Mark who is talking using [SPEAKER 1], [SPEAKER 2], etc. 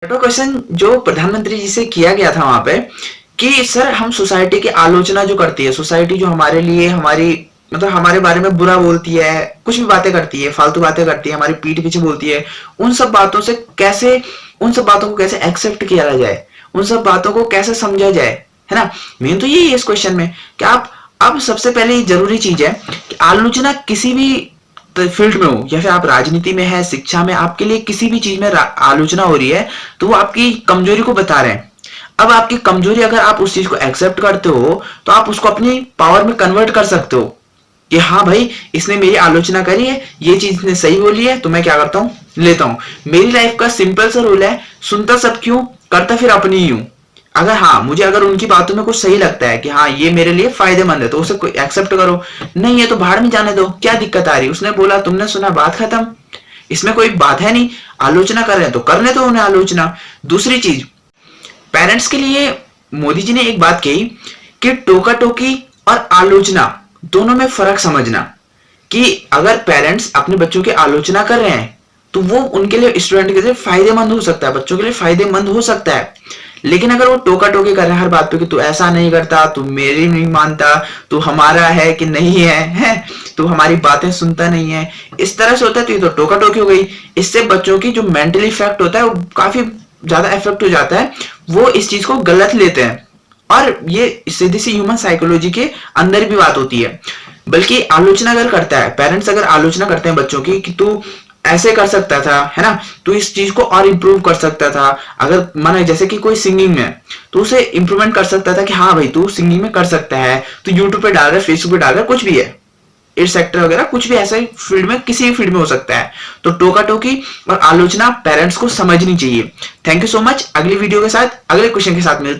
[SPEAKER 1] छठा क्वेश्चन जो प्रधानमंत्री जी से किया गया था वहां पे कि सर हम सोसाइटी की आलोचना जो करती है, सोसाइटी जो हमारे लिए हमारी मतलब हमारे बारे में बुरा बोलती है, कुछ भी बातें करती है, फालतू बातें करती है, हमारी पीठ पीछे बोलती है, उन सब बातों से कैसे उन सब बातों को कैसे एक्सेप्ट किया जाए, उन सब बातों को कैसे समझा जाए, है ना। मेन तो यही है इस क्वेश्चन में कि आप अब सबसे पहले जरूरी चीज है कि आलोचना किसी भी फील्ड में हो या फिर आप राजनीति में है, शिक्षा में, आपके लिए किसी भी चीज में आलोचना हो रही है तो वो आपकी कमजोरी को बता रहे हैं। अब आपकी कमजोरी अगर आप उस चीज को एक्सेप्ट करते हो तो आप उसको अपनी पावर में कन्वर्ट कर सकते हो कि हाँ भाई इसने मेरी आलोचना करी है, ये चीज इसने सही बोली है, तो मैं क्या करता हूँ, लेता हूँ। मेरी लाइफ का सिंपल सा रूल है, सुनता सब क्यों, करता फिर अपनी ही हूँ। अगर हाँ मुझे अगर उनकी बातों में कुछ सही लगता है कि हाँ ये मेरे लिए फायदेमंद है तो उसे एक्सेप्ट करो, नहीं है तो भाड़ में जाने दो, क्या दिक्कत आ रही है, उसने बोला तुमने सुना, बात खत्म। इसमें कोई बात है नहीं, आलोचना कर रहे हैं तो करने दो उन्हें आलोचना। दूसरी चीज, पेरेंट्स के लिए मोदी जी ने एक बात कही कि टोका टोकी और आलोचना दोनों में फर्क समझना, कि अगर पेरेंट्स अपने बच्चों की आलोचना कर रहे हैं तो वो उनके लिए, स्टूडेंट के लिए फायदेमंद हो सकता है, बच्चों के लिए फायदेमंद हो सकता है। लेकिन अगर वो टोका टोकी कर रहे हैं हर बात पे कि तू ऐसा नहीं करता, तू मेरी नहीं मानता, तू हमारा है कि नहीं है, तू हमारी बातें सुनता नहीं है, इस तरह से होता है तो ये तो टोका टोकी हो गई। इससे बच्चों की जो मेंटल इफेक्ट होता है वो काफी ज्यादा इफेक्ट हो जाता है, वो इस चीज को गलत लेते हैं और ये सीधी सी ह्यूमन साइकोलॉजी के अंदर भी बात होती है। बल्कि आलोचना अगर करता है, पेरेंट्स अगर आलोचना करते हैं बच्चों की कि तू ऐसे कर सकता था, है ना, तू इस चीज को और इम्प्रूव कर सकता था, अगर माना जैसे कि कोई सिंगिंग में तो उसे इम्प्रूवमेंट कर सकता था कि हाँ भाई तू सिंगिंग में कर सकता है, तू यूट्यूब पे डाल रहा है, फेसबुक पे डाल रहा है, कुछ भी है, एड सेक्टर वगैरह कुछ भी ऐसा फील्ड में, किसी भी फील्ड में हो सकता है। तो टोका टोकी और आलोचना पेरेंट्स को समझनी चाहिए। Thank you so much. अगली वीडियो के साथ, अगले क्वेश्चन के साथ मिलते हैं।